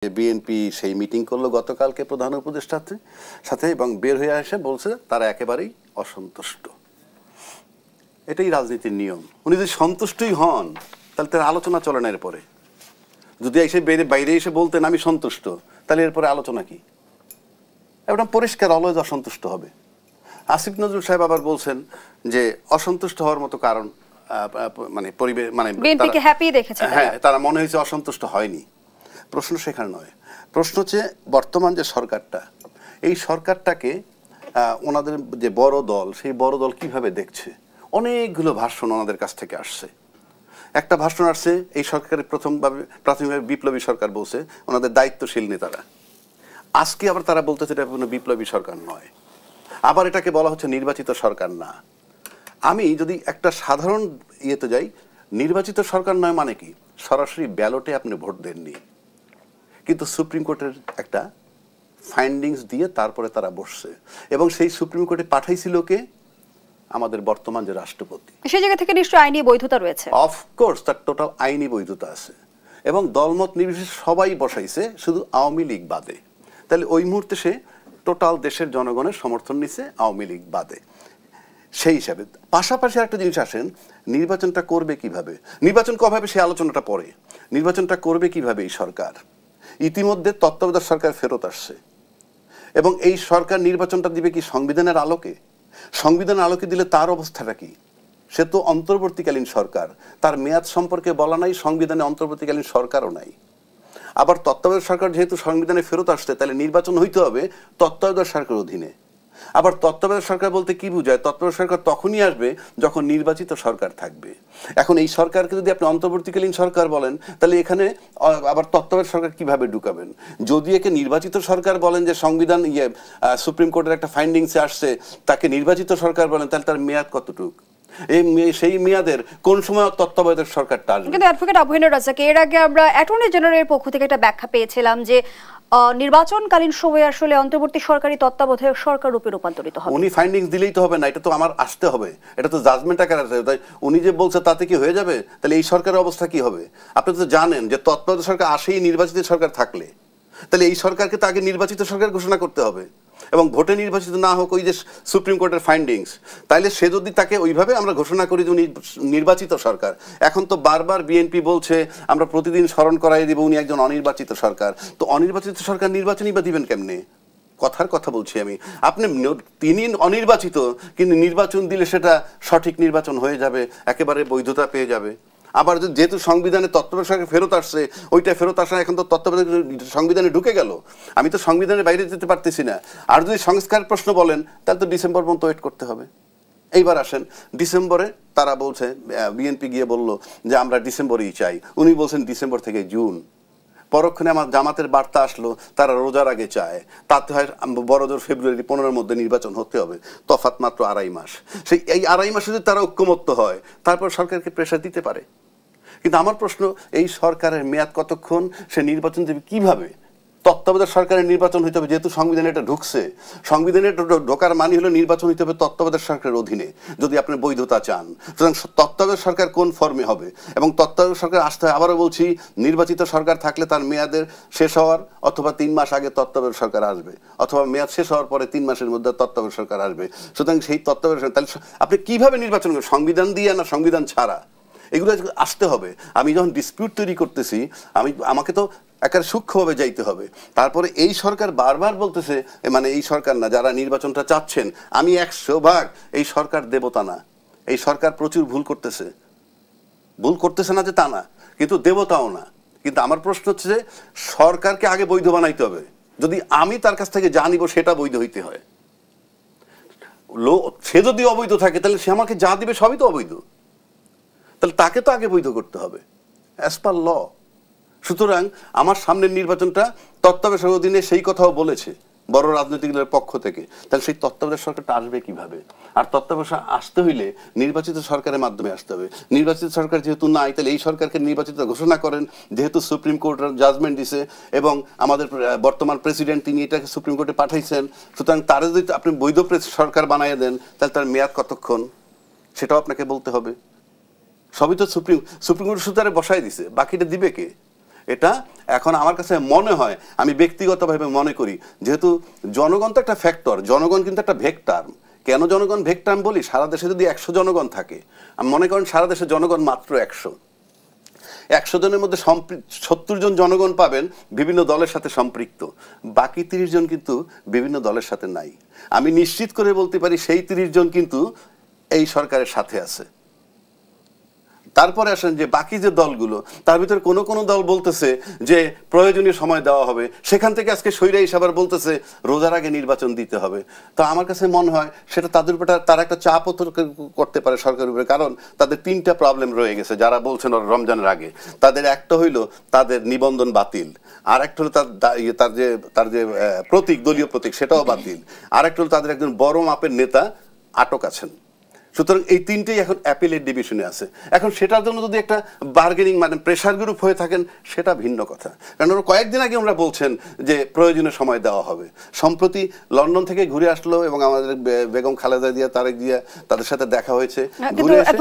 BNP সেই meeting করলো গতকালকে প্রধান উপদেষ্টার সাথে এবং বের হয়ে এসে বলছে তারা একেবারেই অসন্তুষ্ট। এটাই রাজনীতির নিয়ম। উনি যদি সন্তুষ্টই হন তাহলে তার আলোচনা চলে না। এরপরে যদি এসে বাইরে এসে বলতেন আমি সন্তুষ্ট, তাহলে এরপরে আলোচনা কি? এটা পরিষ্কার অলওয়েজ অসন্তুষ্ট হবে। আসিফ নজরুল সাহেব আবার বলছেন যে অসন্তুষ্ট হওয়ার মতো কারণ মানে পরিবেশ মানে বিএনপিকে হ্যাপি দেখেছে। হ্যাঁ, তারা মনে হয়েছে অসন্তুষ্ট হয়নি। প্রশ্ন সেখানে নয়। প্রশ্ন হচ্ছে বর্তমান যে সরকারটা, এই সরকারটাকে ওনাদের যে বড় দল, সেই বড় দল কিভাবে দেখছে। অনেকগুলো ভাষণ ওনাদের কাছ থেকে আসছে। একটা ভাষণ আসছে এই সরকারের প্রাথমিকভাবে বিপ্লবী সরকার বলছে, ওনাদের দায়িত্বশীল নেতারা। আজকে আবার তারা বলতেছে এটা কোনো বিপ্লবী সরকার নয়, আবার এটাকে বলা হচ্ছে নির্বাচিত সরকার না। আমি যদি একটা সাধারণ ইয়েতে যাই, নির্বাচিত সরকার নয় মানে কি? সরাসরি ব্যালটে আপনি ভোট দেননি, কিন্তু সুপ্রিম কোর্টের একটা ফাইন্ডিংস দিয়ে তারপরে তারা বসছে এবং সেই সুপ্রিম কোর্টে পাঠাইছিল কে? আমাদের বর্তমান যে রাষ্ট্রপতি। সেই জায়গা থেকে নিশ্চয়ই আইনি বৈধতা রয়েছে। অফকোর্স তার টোটাল আইনি বৈধতা আছে এবং দলমত নির্বিশেষে সবাই বসাইছে, শুধু আওয়ামী লীগ বাদে। তাহলে ওই মুহূর্তে সে টোটাল দেশের জনগণের সমর্থন নিছে, আওয়ামী লীগ বাদে। সেই হিসাবে পাশাপাশি একটা জিনিস আসেন, নির্বাচনটা করবে কিভাবে, নির্বাচন কবে হবে সে আলোচনাটা পরে। নির্বাচনটা করবে কিভাবে এই সরকার? ইতিমধ্যে তত্ত্বাবধায়ক সরকার ফেরত আসছে এবং এই সরকার নির্বাচনটা দিবে কি সংবিধানের আলোকে? সংবিধানের আলোকে দিলে তার অবস্থাটা কি? সে তো অন্তর্বর্তীকালীন সরকার, তার মেয়াদ সম্পর্কে বলা নাই, সংবিধানে অন্তর্বর্তীকালীন সরকারও নাই। আবার তত্ত্বাবধায়ক সরকার যেহেতু সংবিধানে ফেরত আসছে, তাহলে নির্বাচন হইতে হবে তত্ত্বাবধায়ক সরকারের অধীনে। আবার তত্ত্বাবধায়ক সরকার বলতে কি বোঝায়? তত্ত্বাবধায়ক সরকার তখনই আসবে যখন নির্বাচিত সরকার থাকবে। এখন এই সরকারকে যদি আপনি অন্তর্বর্তীকালীন সরকার বলেন, তাহলে এখানে আবার তত্ত্বাবধায়ক সরকার কিভাবে ঢুকাবেন? যদি একে নির্বাচিত সরকার বলেন, যে সংবিধান সুপ্রিম কোর্টের একটা ফাইন্ডিংসে আসছে তাকে নির্বাচিত সরকার বলেন, তাহলে তার মেয়াদ কতটুক? সেই মেয়াদের কোন সময় তত্ত্বাবধায়ক সরকারটা আসবে? কিন্তু অ্যাডভোকেট আবহিনুর রাজাক, এর আগে আমরা অ্যাটর্নি জেনারেলের পক্ষ থেকে একটা ব্যাখ্যা পেয়েছিলাম যে নির্বাচনকালীন সময়ে আসলে অন্তর্বর্তী সরকারি তত্ত্বাবধায়ক সরকার রূপে রূপান্তরিত হবে। উনি ফাইন্ডিংস দিলেই তো হবে না, এটা তো আমার আসতে হবে, এটা তো জাজমেন্ট আকারে আসতে হবে। তাই উনি যে বলছে তাতে কি হয়ে যাবে? তাহলে এই সরকারের অবস্থা কি হবে? আপনি তো জানেন যে তত্ত্বাবধায়ক সরকার আসেই নির্বাচিত সরকার থাকলে, তাহলে এই সরকারকে তো আগে নির্বাচিত সরকার ঘোষণা করতে হবে এবং ভোটে নির্বাচিত না হোক ওই যে সুপ্রিম কোর্টের ফাইন্ডিংস, তাইলে সে যদি তাকে ওইভাবে আমরা ঘোষণা করি যে উনি নির্বাচিত সরকার। এখন তো বারবার বিএনপি বলছে আমরা প্রতিদিন স্মরণ করাই দিব উনি একজন অনির্বাচিত সরকার। তো অনির্বাচিত সরকার নির্বাচনই বা দিবেন কেমনে? কথার কথা বলছি আমি। আপনি তিনি অনির্বাচিত, কিন্তু নির্বাচন দিলে সেটা সঠিক নির্বাচন হয়ে যাবে, একেবারে বৈধতা পেয়ে যাবে। আবার যেহেতু সংবিধানে তত্ত্বাবধায়ক সরকার ফেরত আসছে, ওইটা ফেরত আসা এখন তো তত্ত্বাবধায়ক সংবিধানে ঢুকে গেল, আমি তো সংবিধানের বাইরে যেতে পারতেছি না। আর যদি সংস্কার প্রশ্ন বলেন, তাহলে তো ডিসেম্বর পর্যন্ত ওয়েট করতে হবে। এইবার আসেন ডিসেম্বরে, তারা বলছে বিএনপি গিয়ে বলল যে আমরা ডিসেম্বরেই চাই, উনি বলছেন ডিসেম্বর থেকে জুন। পরক্ষণে আমার জামাতের বার্তা আসলো তারা রোজার আগে চায়, তাতে হয় বড়জোর ফেব্রুয়ারি 15-এর মধ্যে নির্বাচন হতে হবে, তফাৎ মাত্র 2.5 মাস। সেই এই 2.5 মাসে যদি তারা ঐক্যমত্য হয়, তারপর সরকারকে প্রেশার দিতে পারে। কিন্তু আমার প্রশ্ন, এই সরকারের মেয়াদ কতক্ষণ? সে নির্বাচন দেবে কিভাবে? তত্ত্বাবধায়ক সরকারের নির্বাচন হইতে হবে, যেহেতু সংবিধানে এটা ঢুকছে। সংবিধানে ঢোকার মানে হলো নির্বাচন হইতে হবে তত্ত্বাবধায়ক সরকারের অধীনে, যদি আপনি বৈধতা চান। সুতরাং তত্ত্বাবধায়ক সরকার কোন ফর্মে হবে এবং তত্ত্বাবধায়ক সরকার আসতে হয়। আবারও বলছি, নির্বাচিত সরকার থাকলে তার মেয়াদের শেষ হওয়ার অথবা 3 মাস আগে তত্ত্বাবধায়ক সরকার আসবে, অথবা মেয়াদ শেষ হওয়ার পরে 3 মাসের মধ্যে তত্ত্বাবধায়ক সরকার আসবে। সুতরাং সেই তত্ত্বাবধায়ক সরকার, তাহলে আপনি কিভাবে নির্বাচন করবেন? সংবিধান দিয়ে না সংবিধান ছাড়া? এগুলো আসতে হবে। আমি যখন ডিসপিউট তৈরি করতেছি, আমাকে তো একেবারে সূক্ষ্মভাবে যাইতে হবে। তারপরে এই সরকার বারবার বলতেছে, মানে এই সরকার না, যারা নির্বাচনটা চাচ্ছেন, আমি 100% এই সরকার দেবতা না, এই সরকার প্রচুর ভুল করতেছে না যে তা না, কিন্তু দেবতাও না। কিন্তু আমার প্রশ্ন হচ্ছে যে সরকারকে আগে বৈধ বানাইতে হবে। যদি আমি তার কাছ থেকে যা নিব সেটা বৈধ হইতে হয়। সে যদি অবৈধ থাকে, তাহলে সে আমাকে যা দিবে সবই তো অবৈধ, তাহলে তাকে তো আগে বৈধ করতে হবে অ্যাজ পার ল। সুতরাং আমার সামনের নির্বাচনটা তত্ত্বাবধায়ক অধীনে, সেই কথাও বলেছে বড় রাজনৈতিক দলের পক্ষ থেকে। তাহলে সেই তত্ত্বাবধায়ক সরকারটা আসবে কিভাবে? আর তত্ত্বাবধায়ক আসতে হইলে নির্বাচিত সরকারের মাধ্যমে আসতে হবে। নির্বাচিত সরকার যেহেতু নাই, তাহলে এই সরকারকে নির্বাচিত ঘোষণা করেন, যেহেতু সুপ্রিম কোর্টের জাজমেন্ট দিছে এবং আমাদের বর্তমান প্রেসিডেন্ট তিনি এটাকে সুপ্রিম কোর্টে পাঠাইছেন। সুতরাং তারা যদি আপনি বৈধ সরকার বানাইয়ে দেন, তাহলে তার মেয়াদ কতক্ষণ সেটাও আপনাকে বলতে হবে। সবই তো সুপ্রিম কোর্ট সুতারে বসাই দিছে, বাকিটা দিবে কে? এটা এখন আমার কাছে মনে হয়, আমি ব্যক্তিগতভাবে মনে করি, যেহেতু জনগণ তো একটা ফ্যাক্টর, জনগণ কিন্তু একটা ভেক্টর। কেন জনগণ ভেক্টর আমি বলি, সারা দেশে যদি 100 জনগণ থাকে, আমি মনে করেন সারা দেশে জনগণ মাত্র 100 জনের মধ্যে 70 জন জনগণ পাবেন বিভিন্ন দলের সাথে সম্পৃক্ত, বাকি 30 জন কিন্তু বিভিন্ন দলের সাথে নাই। আমি নিশ্চিত করে বলতে পারি সেই 30 জন কিন্তু এই সরকারের সাথে আছে। তারপরে আসেন যে বাকি যে দলগুলো, তার ভিতরে কোন কোন দল বলতেছে যে প্রয়োজনীয় সময় দেওয়া হবে, সেখান থেকে আজকে সৈরা হিসাবে বলতেছে রোজার আগে নির্বাচন দিতে হবে। তো আমার কাছে মনে হয় সেটা তাদের উপর তারা একটা চাপও করতে পারে সরকারের উপরে, কারণ তাদের 3টা প্রবলেম রয়ে গেছে যারা বলছেন রমজানের আগে। তাদের একটা হইলো তাদের নিবন্ধন বাতিল, আর একটা হলো তার যে প্রতীক, দলীয় প্রতীক, সেটাও বাতিল, আর একটা হলো তাদের একজন বড় মাপের নেতা আটক আছেন। সুতরাং এই 3টেই এখন অ্যাপিলেট ডিভিশনে আছে। এখন সেটার জন্য যদি একটা বার্গেনিং মানে প্রেশার গ্রুপ হয়ে থাকেন, সেটা ভিন্ন কথা। কারণ ওরা কয়েকদিন আগে আমরা বলছেন যে প্রয়োজনীয় সময় দেওয়া হবে। সম্প্রতি লন্ডন থেকে ঘুরে আসলো এবং আমাদের বেগম খালেদা জিয়া, তারেক জিয়া, তাদের সাথে দেখা হয়েছে, ঘুরে এসে